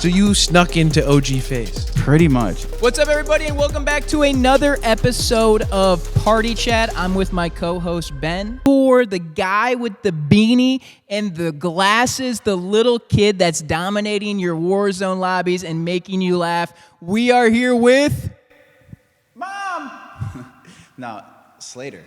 So you snuck into OG FaZe. Pretty much. What's up, everybody, and welcome back to another episode of Party Chat. I'm with my co-host, Ben. For the guy with the beanie and the glasses, the little kid that's dominating your Warzone lobbies and making you laugh, we are here with... Mom! No, Slater.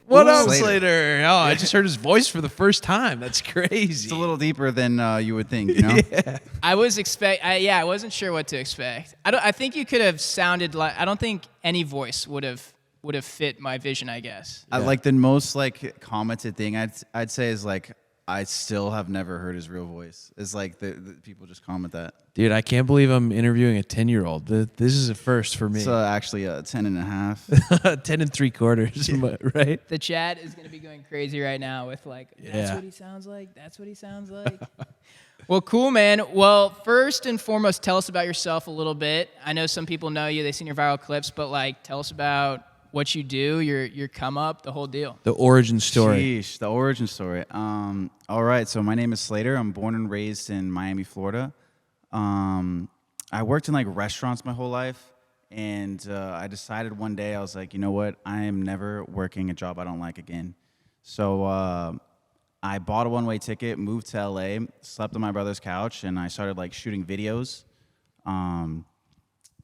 What up, Slater? Oh, I just heard his voice for the first time. That's crazy. It's a little deeper than you would think, you know? Yeah. I wasn't sure what to expect. I think you could have sounded like... I don't think any voice would have fit my vision, I guess. I like the most like commented thing I'd say is like, I still have never heard his real voice. It's like the people just comment that. Dude, I can't believe I'm interviewing a 10-year-old. This is a first for me. It's actually 10 and a half. 10 and 3/4, right? The chat is going to be going crazy right now with like, that's what he sounds like, that's what he sounds like. Well, cool, man. Well, first and foremost, tell us about yourself a little bit. I know some people know you, they've seen your viral clips, but like, tell us about what you do, your come up, the whole deal. The origin story. Sheesh, the origin story. All right, so my name is Slater. I'm born and raised in Miami, Florida. I worked in like restaurants my whole life, and I decided one day, I was like, you know what? I am never working a job I don't like again. So I bought a one-way ticket, moved to LA, slept on my brother's couch, and I started like shooting videos.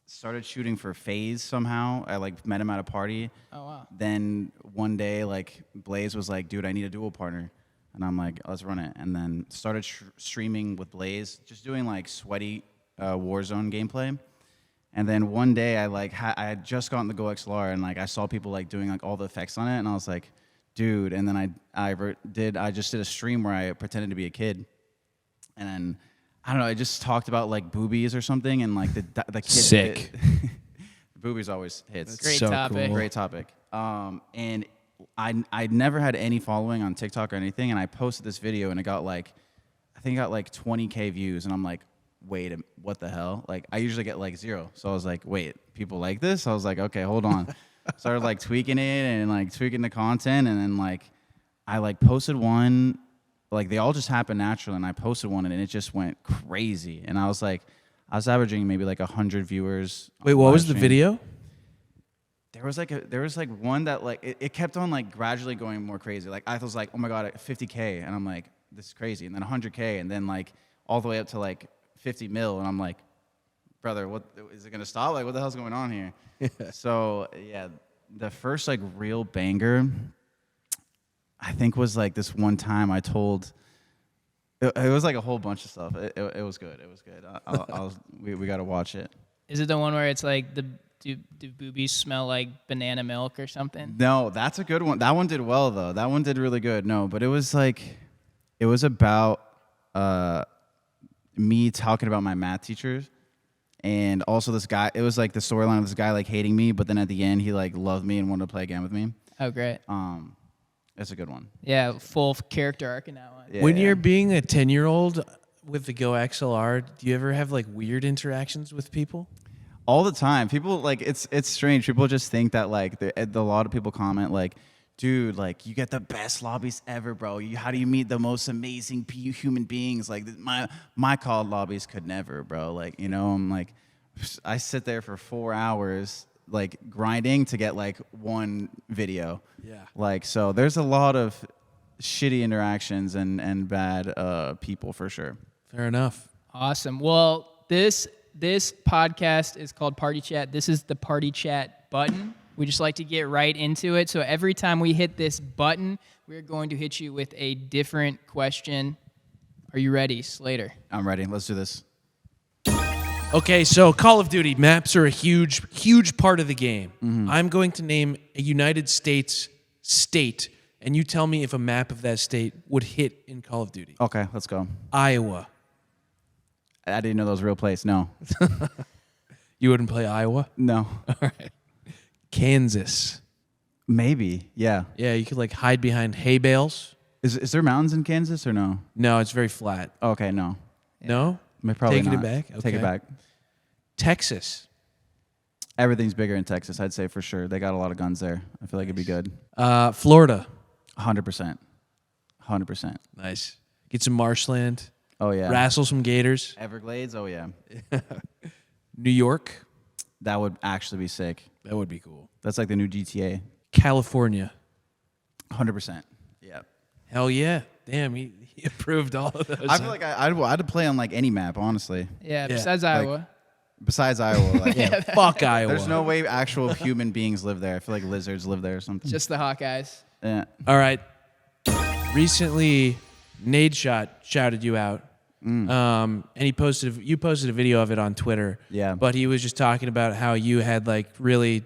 Started shooting for FaZe somehow. I like met him at a party. Oh, wow. Then one day, like Blaze was like, dude, I need a dual partner. And I'm like, let's run it. And then started streaming with Blaze, just doing like sweaty Warzone gameplay. And then one day I had just gotten the Go XLR and like I saw people like doing like all the effects on it. And I was like, dude. And then I just did a stream where I pretended to be a kid. And then I don't know, I just talked about like boobies or something, and like the kid. Sick. Boobies always hits. Great so topic. cool. Great topic. And I never had any following on TikTok or anything, and I posted this video, and it got like, I think it got like 20K views, and I'm like, wait, what the hell? Like I usually get like 0, so I was like, wait, people like this? I was like, okay, hold on. Started like tweaking it and like tweaking the content, and then like I like posted one. Like they all just happened naturally, and I posted one, and it just went crazy. And I was averaging maybe like 100 viewers. Wait, what was the video? There was like one that like it kept on like gradually going more crazy. Like I was like, oh my god, 50K, and I'm like, this is crazy. And then 100K, and then like all the way up to like 50 mil, and I'm like, brother, what is it gonna stop? Like what the hell's going on here? So yeah, the first like real banger, I think, was like this one time I told. It was like a whole bunch of stuff. It was good. It was good. We got to watch it. Is it the one where it's like, do boobies smell like banana milk or something? No, that's a good one. That one did well, though. That one did really good. No, but it was about me talking about my math teachers. And also this guy, it was like the storyline of this guy like hating me, but then at the end he like loved me and wanted to play again with me. Oh, great. It's a good one. Yeah, full character arc in that one. Yeah. When you're being a 10-year-old with the Go XLR, do you ever have like weird interactions with people? All the time. People like it's strange. People just think that like a lot of people comment like, dude, like you get the best lobbies ever, bro. How do you meet the most amazing human beings? Like my COD lobbies could never, bro. Like, you know, I'm like, I sit there for 4 hours like grinding to get like one video. Yeah. Like, so there's a lot of shitty interactions and bad people for sure. Fair enough. Awesome. Well, this podcast is called Party Chat. This is the Party Chat button. We just like to get right into it. So every time we hit this button, we're going to hit you with a different question. Are you ready, Slater? I'm ready. Let's do this. Okay, so Call of Duty maps are a huge part of the game. Mm-hmm. I'm going to name a United States state, and you tell me if a map of that state would hit in Call of Duty. Okay, let's go. Iowa. I didn't know that was a real place. No. You wouldn't play Iowa? No. All right. Kansas. Maybe. Yeah. Yeah, you could like hide behind hay bales. Is there mountains in Kansas or no? No, it's very flat. Okay, no. No? Probably Taking not. it back? Take Okay. it back. Texas. Everything's bigger in Texas, I'd say for sure. They got a lot of guns there. I feel like it'd be good. Florida. 100%. 100%. Nice. Get some marshland. Oh yeah. Wrestle some gators. Everglades. Oh yeah. New York. That would actually be sick. That would be cool. That's like the new GTA. California. 100%. Yeah. Hell yeah. Damn, he approved all of those. I feel like I'd play on like any map, honestly. Yeah, Yeah, besides like- Iowa. Besides Iowa, like Fuck Iowa. there's no way actual human beings live there. I feel like lizards live there or something. Just the Hawkeyes. Yeah. All right. Recently, Nshot shouted you out. And you posted a video of it on Twitter. Yeah. But he was just talking about how you had like really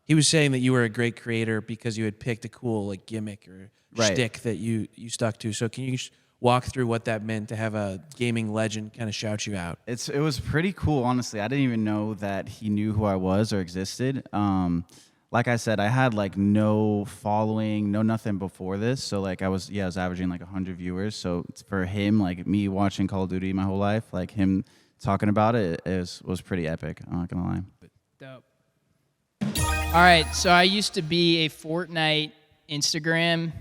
he was saying that you were a great creator because you had picked a cool like gimmick or Right. shtick that you stuck to. So can you walk through what that meant to have a gaming legend kind of shout you out? It was pretty cool, honestly. I didn't even know that he knew who I was or existed. Like I said, I had like no following, no nothing before this. So like I was averaging like 100 viewers. So for him, like me watching Call of Duty my whole life, like him talking about it was pretty epic. I'm not gonna lie. Dope. All right, so I used to be a Fortnite Instagram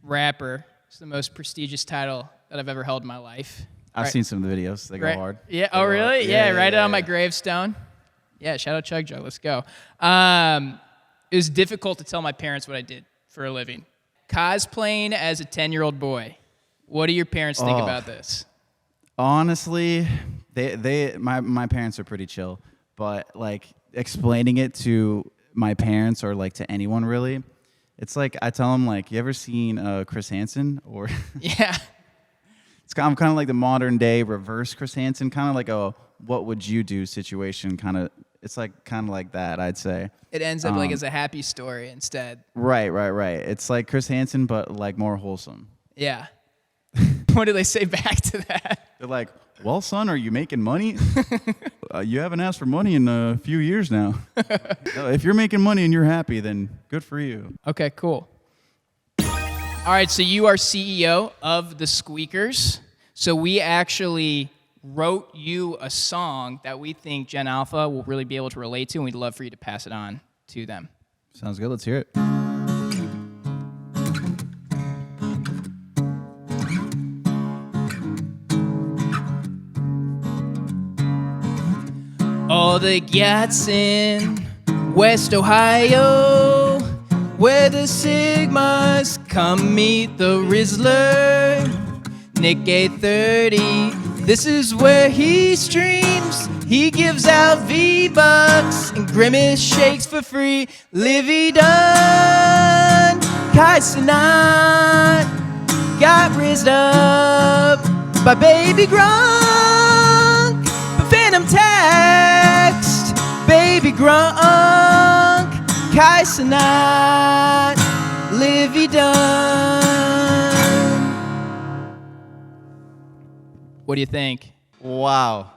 rapper. It's the most prestigious title that I've ever held in my life. I've seen some of the videos. They go hard. Yeah. They Oh, go really? hard. Yeah. Write it on my gravestone. Yeah. Shout out Chug Jug. Let's go. It was difficult to tell my parents what I did for a living. Cosplaying as a 10-year-old boy. What do your parents think about this? Honestly, my parents are pretty chill, but like explaining it to my parents or like to anyone really, it's like I tell them like, you ever seen Chris Hansen or? Yeah. I'm kind of like the modern day reverse Chris Hansen, kind of like a what would you do situation kind of. It's like kind of like that, I'd say. It ends up like as a happy story instead. Right. It's like Chris Hansen, but like more wholesome. Yeah. What do they say back to that? They're like, well, son, are you making money? You haven't asked for money in a few years now. If you're making money and you're happy, then good for you. Okay, cool. All right, so you are CEO of the Squeakers. So we actually wrote you a song that we think Gen Alpha will really be able to relate to, and we'd love for you to pass it on to them. Sounds good. Let's hear it. All the Gats in West Ohio, where the Sigmas come meet the Rizzler. Nick A30, this is where he streams. He gives out V-Bucks and Grimace shakes for free. Livy Dunn, Kai Sinat, got rizzed up by Baby Grunk, but Phantom Text, Baby Grunk, Kai Sinat, Livy Dunn. What do you think? Wow,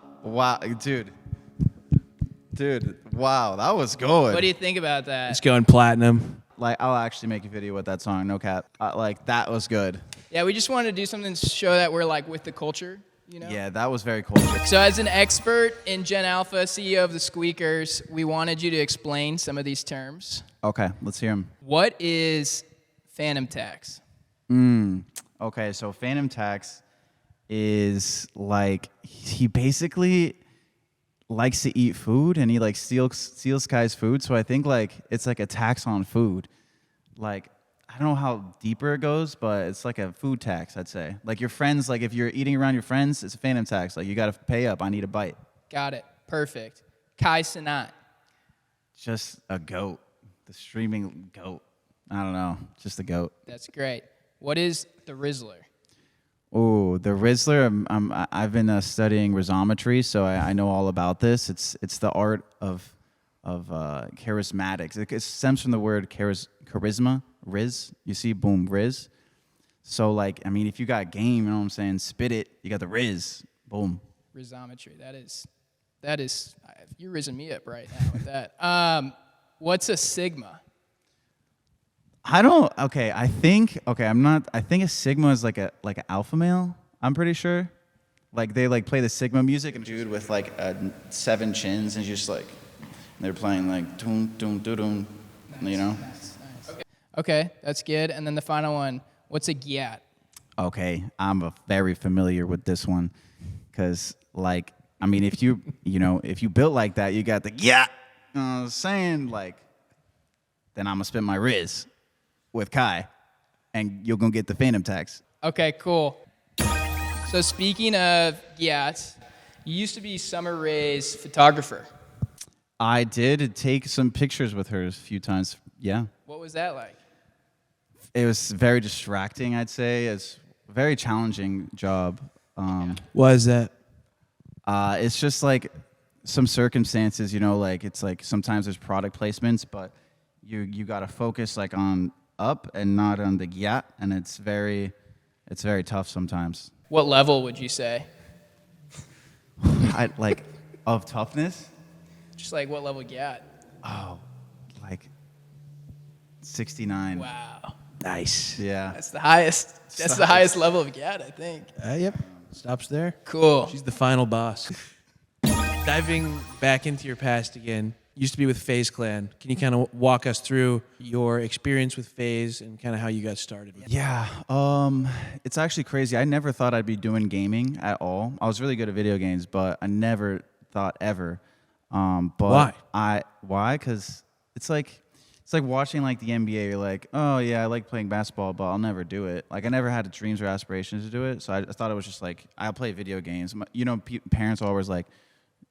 dude, wow, that was good. What do you think about that? It's going platinum. Like, I'll actually make a video with that song, no cap. Like, that was good. Yeah, we just wanted to do something to show that we're like with the culture, you know? Yeah, that was very cool. So as an expert in Gen Alpha, CEO of the Squeakers, we wanted you to explain some of these terms. Okay, let's hear him. What is Phantom Tax? Okay, so Phantom Tax is like, he basically likes to eat food and he like steals Kai's food. So I think like it's like a tax on food. Like, I don't know how deeper it goes, but it's like a food tax, I'd say. Like your friends, like if you're eating around your friends, it's a Phantom Tax. Like you got to pay up. I need a bite. Got it. Perfect. Kai Sinat. Just a goat. The streaming goat. I don't know. Just a goat. That's great. What is the Rizzler? Oh, the Rizzler. I've been studying rhizometry, so I know all about this. It's the art of charismatics. It stems from the word charisma, riz. You see, boom, riz. So like, I mean, if you got game, you know what I'm saying? Spit it. You got the riz. Boom. Rhizometry. That is. You're rizzing me up right now with that. What's a sigma? I think a sigma is like an alpha male. I'm pretty sure. Like they like play the sigma music and dude with like 7 chins and just like they're playing like doom doom doom doom, you know. Nice. Okay, that's good. And then the final one. What's a gyat? Okay, I'm very familiar with this one, because like, I mean, if you if you built like that, you got the yeah. You know what I'm saying? Like, then I'm gonna spend my Riz with Kai, and you're gonna get the Phantom tax. Okay, cool. So speaking of Gyat, you used to be Summer Rae's photographer. I did take some pictures with her a few times. Yeah. What was that like? It was very distracting, I'd say. It's a very challenging job. Why is that? It's just like some circumstances, like it's like sometimes there's product placements, but you got to focus like on up and not on the gyat, and it's very tough sometimes. What level would you say? Like of toughness? Just like what level Gyat? Oh, like 69. Wow. Nice. Yeah. That's the highest. That's the highest level of Gyat, I think. Yep. Stops there. Cool. She's the final boss. Diving back into your past again, used to be with FaZe Clan. Can you kind of walk us through your experience with FaZe and kind of how you got started with it? Yeah, it's actually crazy. I never thought I'd be doing gaming at all. I was really good at video games, but I never thought ever. But Why? Why? Because it's like watching like the NBA. You're like, oh yeah, I like playing basketball, but I'll never do it. Like I never had dreams or aspirations to do it. So I thought it was just like I'll play video games. Parents are always like,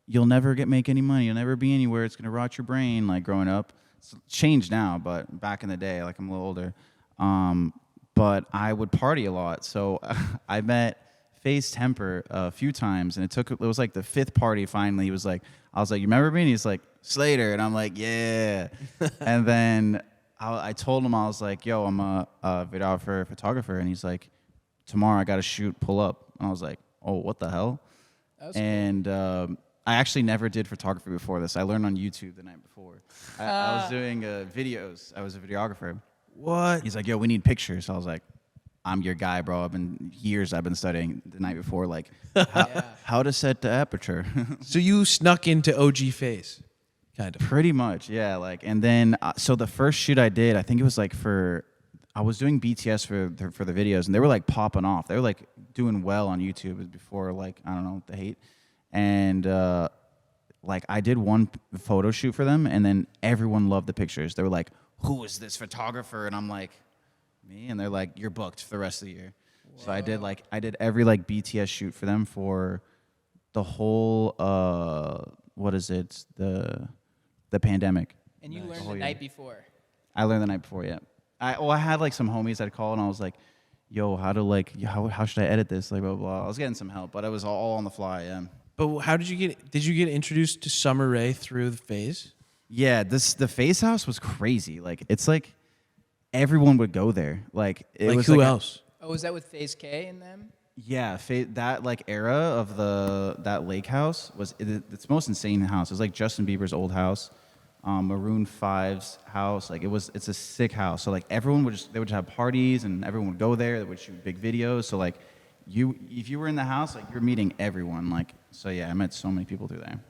you'll never make any money. You'll never be anywhere. It's gonna rot your brain. Like growing up, it's changed now, but back in the day, like I'm a little older. But I would party a lot. So I met FaZe Temper a few times, and it was like the fifth party. Finally, I was like, you remember me? And he's like, Slater, and I'm like, yeah. And then I told him, I was like, yo, I'm a videographer, photographer, and he's like, tomorrow I got to shoot, pull up. And I was like, oh, what the hell? And I actually never did photography before this. I learned on YouTube the night before. I was doing videos. I was a videographer. What? He's like, yo, we need pictures. I was like, I'm your guy, bro. I've been studying the night before, like how to set the aperture. So you snuck into OG FaZe, kind of. Pretty much, yeah. Like, and then so the first shoot I did, I think it was like I was doing BTS for the videos, and they were like popping off. They were like doing well on YouTube before, like, I don't know, the hate. And like I did one photo shoot for them, and then everyone loved the pictures. They were like, who is this photographer? And I'm like, me. And they're like, you're booked for the rest of the year. Whoa. So I did every like BTS shoot for them for the whole what is it, the pandemic. And you learned the night before. I learned the night before, yeah. I had like some homies I'd call, and I was like, yo, how should I edit this? Like blah blah blah. I was getting some help, but it was all on the fly, yeah. But how did you get introduced to Summer Rae through the FaZe? Yeah, the FaZe house was crazy. Like it's like everyone would go there. Like it was who like else? Was that with FaZe K and them? Yeah, that like era of that lake house it's the most insane house. It was like Justin Bieber's old house, Maroon 5's house. Like it's a sick house. So like everyone would have parties, and everyone would go there. They would shoot big videos. So like if you were in the house, like you're meeting everyone. Like so yeah, I met so many people through there.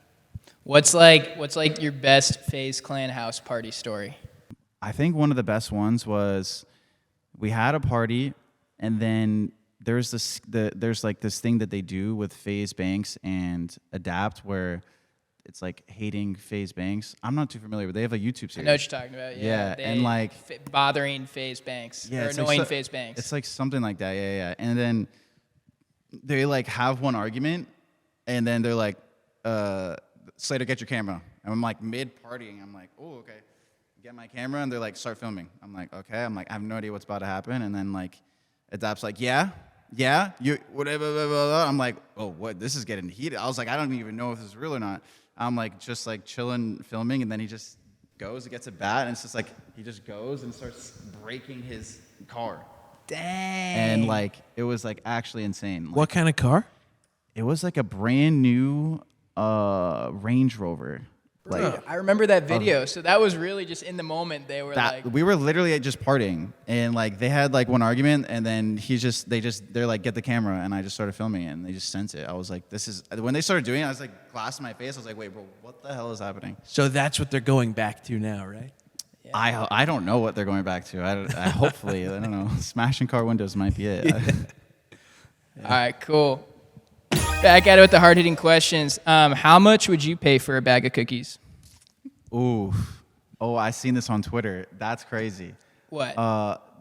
What's like your best FaZe Clan house party story? I think one of the best ones was we had a party, and then there's this thing that they do with FaZe Banks and Adapt where it's like hating FaZe Banks. I'm not too familiar, but they have a YouTube series. I know what you're talking about. Yeah, and like bothering FaZe Banks or annoying FaZe Banks. It's like something like that. Yeah. And then they like have one argument, and then they're like, Slater, get your camera. And I'm like mid partying. I'm like, oh, okay. Get my camera, and they're like, start filming. I'm like, okay. I'm like, I have no idea what's about to happen. And then like, Adapt's like, yeah, you whatever. Blah, blah, blah. I'm like, oh, what? This is getting heated. I was like, I don't even know if this is real or not. I'm like, just like chilling, filming, and then he just goes and gets a bat, and it's just like he just goes and starts breaking his car. Dang. And like, it was like actually insane. Like, What kind of car? It was like a brand new Range Rover. Like, I remember that video. So that was really just in the moment. They were like, we were literally just partying, and like they had like one argument, and then they're like, get the camera, and I just started filming it, and they just sent it. I was like, when they started doing it, I was like, glass in my face. I was like, wait, bro, what the hell is happening? So that's what they're going back to now, right? Yeah. I don't know what they're going back to. I hopefully, I don't know. Smashing car windows might be it. All right, cool. Back at it with the hard-hitting questions. How much would you pay for a bag of cookies? Ooh. Oh, I seen this on Twitter. That's crazy. What?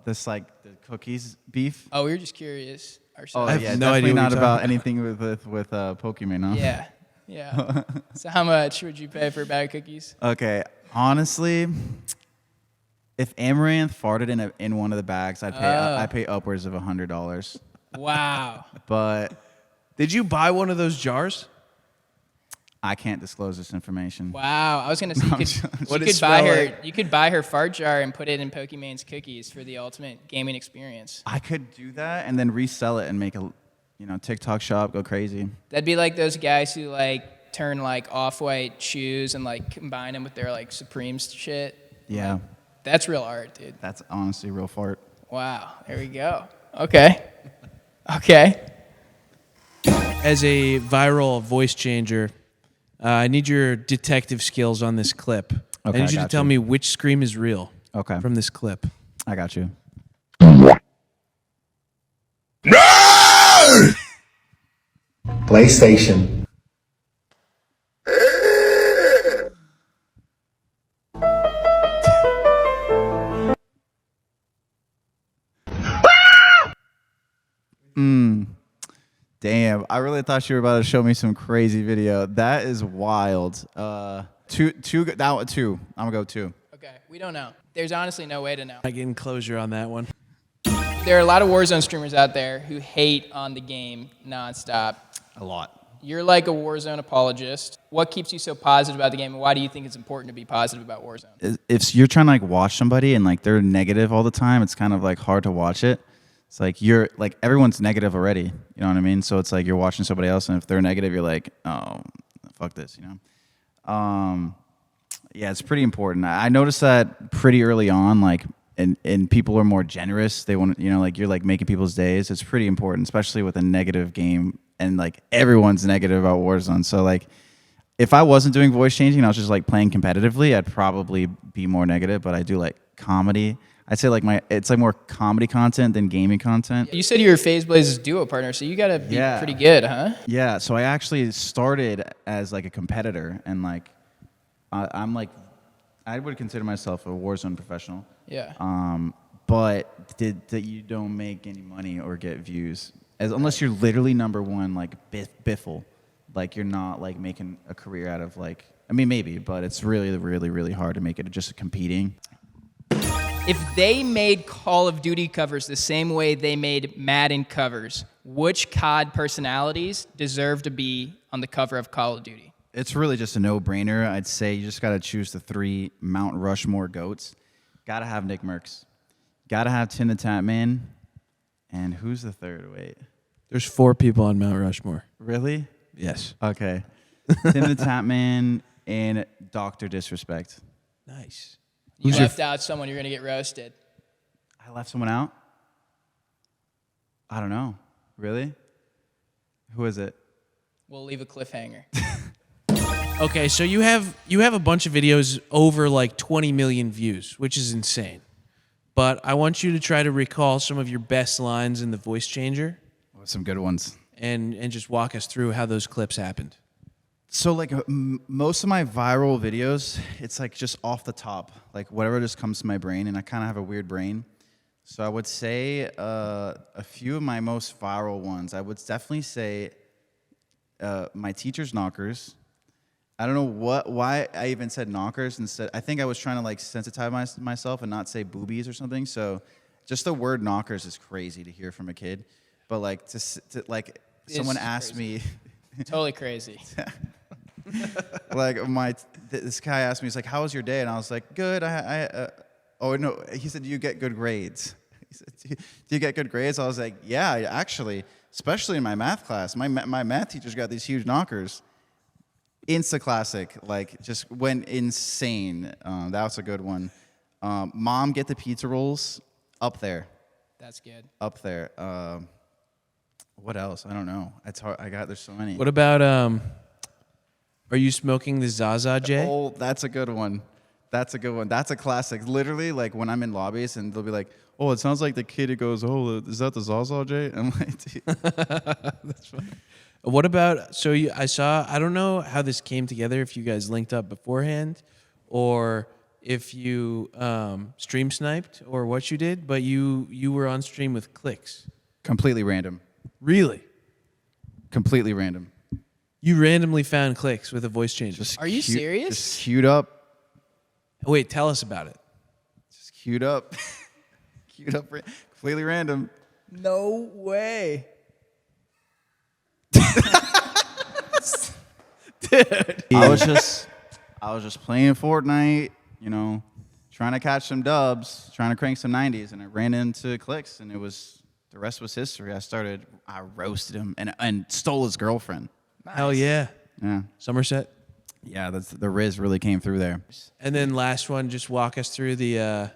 This like the cookies beef. Oh, we were just curious Oh ourselves. have yeah, no definitely idea what not you're about talking anything with Pokemon, huh? Yeah. Yeah. So how much would you pay for a bag of cookies? Okay, honestly, if Amaranth farted in one of the bags, I'd pay upwards of $100. Wow. But Did you buy one of those jars? I can't disclose this information. Wow. I was gonna say What does it smell like? you could buy her fart jar and put it in Pokemon's cookies for the ultimate gaming experience. I could do that and then resell it and make a, TikTok shop go crazy. That'd be like those guys who like turn like off-white shoes and like combine them with their like Supreme shit. Yeah, That's real art, dude. that's honestly real fart. Wow. There we go. Okay. Okay. As a viral voice changer, I need your detective skills on this clip. Okay, I need you I to got tell you. me which scream is real. Okay. From this clip. I got you. PlayStation. Damn, I really thought you were about to show me some crazy video. That is wild. Two. I'm gonna go 2. Okay. We don't know. There's honestly no way to know. Not getting closure on that one. There are a lot of Warzone streamers out there who hate on the game nonstop. A lot. You're like a Warzone apologist. What keeps you so positive about the game, and why do you think it's important to be positive about Warzone? If you're trying to like watch somebody and like they're negative all the time, it's kind of like hard to watch it. It's like you're like everyone's negative already. You know what I mean? So it's like you're watching somebody else, and if they're negative, you're like, oh, fuck this, Yeah, it's pretty important. I noticed that pretty early on, like, and people are more generous. They want, like you're like making people's days. It's pretty important, especially with a negative game, and like everyone's negative about Warzone. So like, if I wasn't doing voice changing, I was just like playing competitively, I'd probably be more negative. But I do like comedy. I'd say like it's like more comedy content than gaming content. You said you were FaZe Blaze's duo partner, so you gotta be Yeah. pretty good, huh? Yeah, so I actually started as like a competitor, and like I'm like I would consider myself a Warzone professional. Yeah. But that you don't make any money or get views, unless you're literally number one, like biffle, like you're not like making a career out of like. I mean, maybe, but it's really, really, really hard to make it just competing. If they made Call of Duty covers the same way they made Madden covers, which COD personalities deserve to be on the cover of Call of Duty? It's really just a no-brainer. I'd say you just got to choose the 3 Mount Rushmore goats. Got to have Nick Merckx. Got to have Tim the Tatman. And who's the third? Wait. There's 4 people on Mount Rushmore. Really? Yes. Okay. Tim the Tatman and Dr. Disrespect. Nice. You Who's your left out someone, you're gonna get roasted. I left someone out? I don't know. Really? Who is it? We'll leave a cliffhanger. Okay, so you have a bunch of videos over like 20 million views, which is insane. But I want you to try to recall some of your best lines in the voice changer Some good ones. and just walk us through how those clips happened. So like most of my viral videos, it's like just off the top, like whatever just comes to my brain, and I kind of have a weird brain. So I would say a few of my most viral ones, I would definitely say my teacher's knockers. I don't know why I even said knockers instead. I think I was trying to like sensitize myself and not say boobies or something. So just the word knockers is crazy to hear from a kid. But like to like someone It's asked crazy. me. Totally crazy. Like this guy asked me, he's like, "How was your day?" And I was like, "Good." Oh no, he said, "Do you get good grades?" He said, "Do you get good grades?" I was like, "Yeah, actually, especially in my math class. My math teacher's got these huge knockers." Insta classic, like just went insane. That was a good one. Mom, get the pizza rolls. Up there. That's good. Up there. What else? I don't know. It's hard. There's so many. What about are you smoking the Zaza J? Oh, that's a good one. That's a good one. That's a classic. Literally, like when I'm in lobbies and they'll be like, "Oh, it sounds like the kid who goes, oh, is that the Zaza J?" I'm like, dude. That's funny. What about, so I don't know how this came together, if you guys linked up beforehand or if you stream sniped or what you did, but you were on stream with Clicks. Completely random. Really? Completely random. You randomly found Clicks with a voice changer. Are you serious? Just queued up. Wait, tell us about it. Just queued up. Queued up. Completely random. No way. Dude. I was just playing Fortnite, you know, trying to catch some dubs, trying to crank some 90s, and I ran into Clicks, and the rest was history. I roasted him and stole his girlfriend. Hell yeah. Yeah. Somerset. Yeah, the Riz really came through there. And then last one, just walk us through the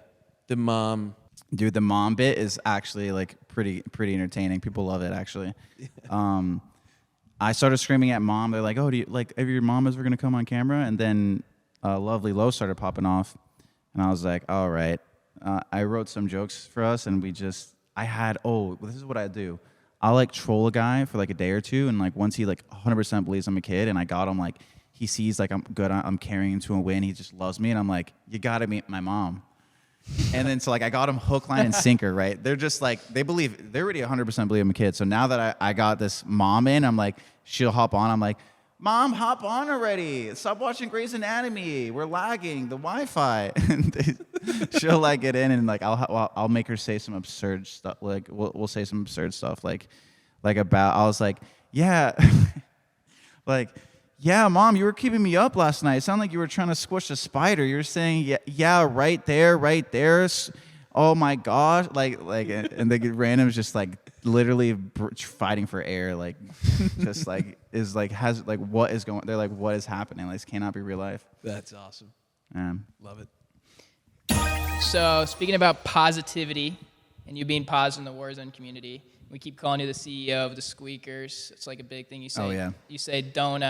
mom. Dude, the mom bit is actually like pretty entertaining. People love it actually. I started screaming at mom. They're like, "Oh, do you like if your mom is ever gonna come on camera?" And then Lovely Low started popping off, and I was like, "All right." I wrote some jokes for us, and this is what I do. I'll like troll a guy for like a day or two, and like once he like 100% believes I'm a kid, and I got him like he sees like I'm good, I'm carrying him to a win. He just loves me, and I'm like, "You gotta meet my mom." And then so like I got him hook, line, and sinker, right? They're just like they're already 100% believe I'm a kid. So now that I got this mom in, I'm like, she'll hop on. I'm like, "Mom, hop on already. Stop watching Grey's Anatomy. We're lagging the Wi-Fi." And she'll like get in and like I'll make her say some absurd stuff. Like we'll say some absurd stuff like about I was like, "Yeah." Like, "Yeah, Mom, you were keeping me up last night. It sounded like you were trying to squish a spider. You were saying, yeah, right there. Oh my gosh!" And the random is just like literally fighting for air, like just like is like has like what is going? They're like, what is happening? Like this cannot be real life. That's awesome. Love it. So speaking about positivity and you being positive in the Warzone community, we keep calling you the CEO of the Squeakers. It's like a big thing you say. Oh yeah. You say don't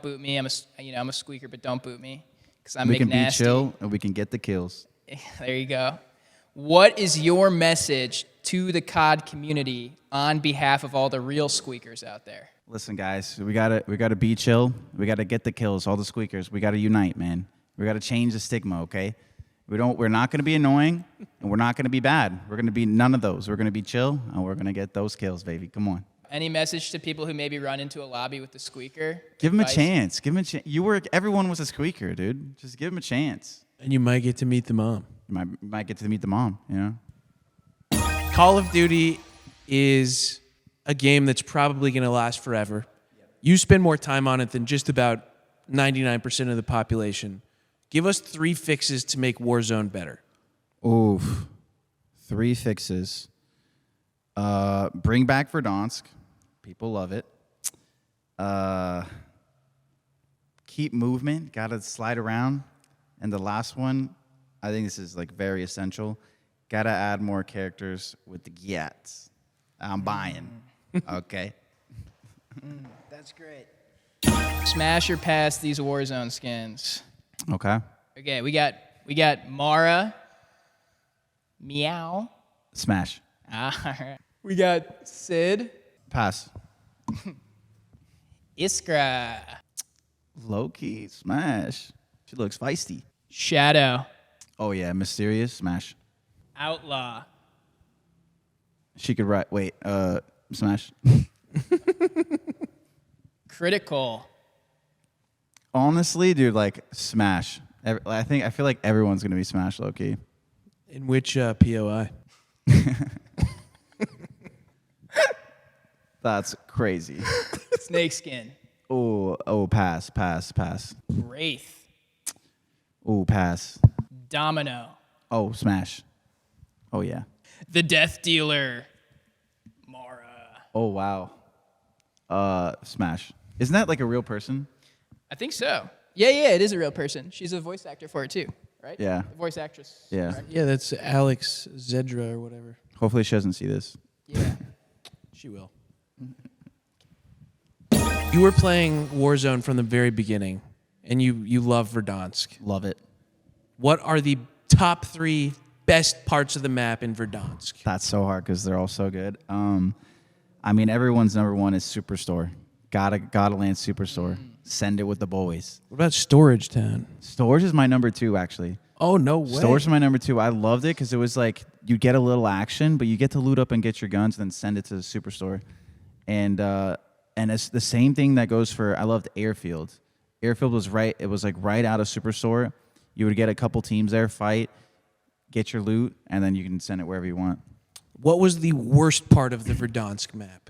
boot me. I'm a Squeaker, but don't boot me because I'm We can McNasty. be chill and we can get the kills. There you go. What is your message to the COD community on behalf of all the real Squeakers out there? Listen, guys, we gotta be chill. We gotta get the kills. All the Squeakers. We gotta unite, man. We gotta change the stigma, okay? We're not gonna be annoying, and we're not gonna be bad. We're gonna be none of those. We're gonna be chill, and we're gonna get those kills, baby. Come on. Any message to people who maybe run into a lobby with the Squeaker? Give them a Advice? chance. Give them a chance. Everyone was a Squeaker, dude. Just give them a chance. And you might get to meet the mom. You might get to meet the mom, you know? Call of Duty is a game that's probably going to last forever. You spend more time on it than just about 99% of the population. Give us 3 fixes to make Warzone better. Oof. 3 fixes. Bring back Verdonsk. People love it. Keep movement. Gotta slide around. And the last one, I think this is like very essential. Gotta add more characters with the Gyats. I'm buying. Okay. That's great. Smash or pass these Warzone skins. Okay. Okay, we got Mara, Meow. Smash. All right. We got Sid, Pass. Iskra, Low key. Smash. She looks feisty. Shadow, Oh yeah, mysterious. Smash. Outlaw, She could write. Wait. Smash. Critical, Honestly, dude, like Smash. I feel like everyone's gonna be Smash low key. In which POI? That's crazy. Snakeskin, Oh, pass. Wraith, Oh, pass. Domino, Oh, Smash. Oh yeah. the Death Dealer, Mara. Oh wow. Smash. Isn't that like a real person? I think so. Yeah, it is a real person. She's a voice actor for it too, right? Yeah. A voice actress. Yeah. correct? Yeah, that's Alex Zedra or whatever. Hopefully she doesn't see this. Yeah. She will. You were playing Warzone from the very beginning, and you love Verdonsk. Love it. what are the top 3 best parts of the map in Verdansk? That's so hard because they're all so good. I mean, everyone's number one is Superstore. Gotta land Superstore. Send it with the boys. What about Storage Town? Storage is my number 2, actually. Oh, no way. Storage is my number 2. I loved it because it was like you get a little action, but you get to loot up and get your guns, and then send it to the Superstore. And it's the same thing that goes for. I loved Airfield. Airfield was right. It was like right out of Superstore. You would get a couple teams there, fight, get your loot, and then you can send it wherever you want. What was the worst part of the Verdansk map?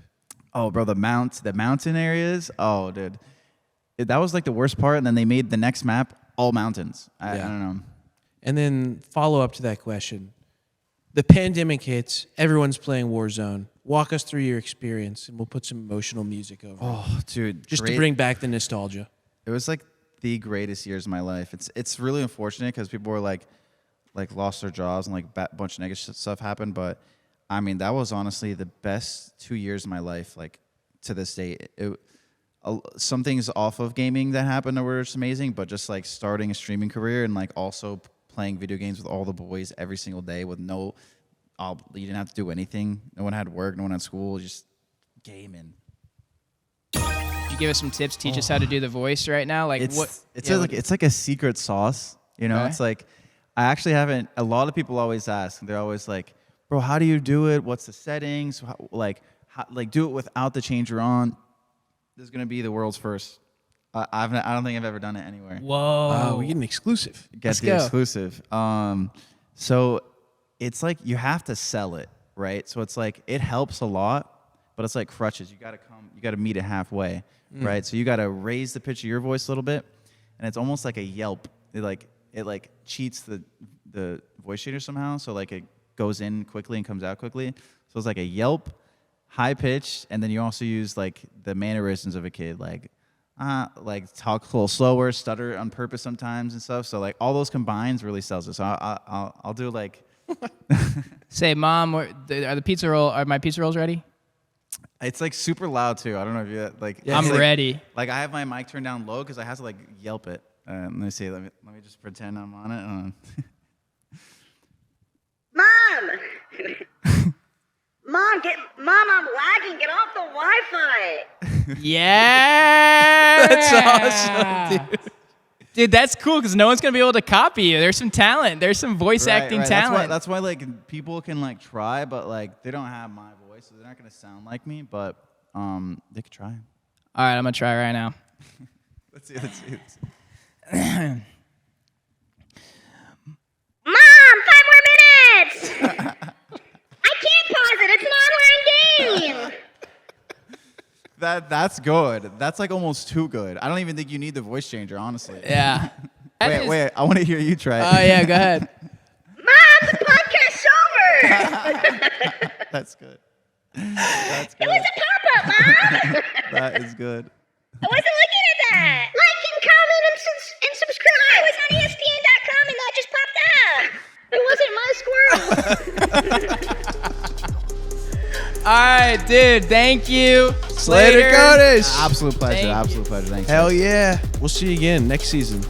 Oh, bro, the mountain areas. Oh, dude, that was like the worst part. And then they made the next map all mountains. I don't know. And then follow up to that question. The pandemic hits. Everyone's playing Warzone. Walk us through your experience, and we'll put some emotional music over it. Oh, dude, Just to bring back the nostalgia. It was like the greatest years of my life. It's really unfortunate because people were like lost their jobs and like a bunch of negative stuff happened. But I mean, that was honestly the best 2 years of my life. Like to this day, some things off of gaming that happened were just amazing. But just like starting a streaming career and like also playing video games with all the boys every single day with you didn't have to do anything. No one had work. No one had school. Just gaming. Could you give us some tips? Teach us how to do the voice right now. Like it's like a secret sauce. You know, Okay. It's like I actually haven't. A lot of people always ask. They're always like, "Bro, how do you do it? What's the settings? How, do it without the changer on." This is gonna be the world's first. I don't think I've ever done it anywhere. Whoa. We get an exclusive. Get the go. exclusive. So it's like you have to sell it, right? So it's like it helps a lot, but it's like crutches. You gotta meet it halfway, right? So you gotta raise the pitch of your voice a little bit, and it's almost like a Yelp. It cheats the voice changer somehow. So like it goes in quickly and comes out quickly. So it's like a Yelp, high pitched, and then you also use like the mannerisms of a kid, like talk a little slower, stutter on purpose sometimes and stuff. So like all those combines really sells it. So I'll do like. Say, Mom, are my pizza rolls ready? It's like super loud too. I don't know if you like. Yeah, I'm ready. Like I have my mic turned down low because I have to like Yelp it. Let me see. Let me just pretend I'm on it. Mom! Mom, I'm lagging. Get off the Wi-Fi. Yeah. That's awesome, dude. Dude, that's cool because no one's gonna be able to copy you. There's some talent. There's some voice acting talent. That's why like people can like try, but like they don't have my voice, so they're not gonna sound like me. But they could try. All right, I'm gonna try right now. Let's see. Mom, 5 more minutes. I can't pause it. It's an online game. That's good. That's like almost too good. I don't even think you need the voice changer, honestly. Yeah. Wait. I want to hear you try it. Oh yeah, go ahead. Mom, the podcast's over. That's good. It was a pop-up, Mom. That is good. I wasn't looking at that. Like and comment and subscribe. I was on ESPN.com and that just popped up. It wasn't my squirrel. All right, dude. Thank you, Slater Kodish. Absolute pleasure. Thank you. Absolute pleasure. Thanks. Hell yeah. We'll see you again next season.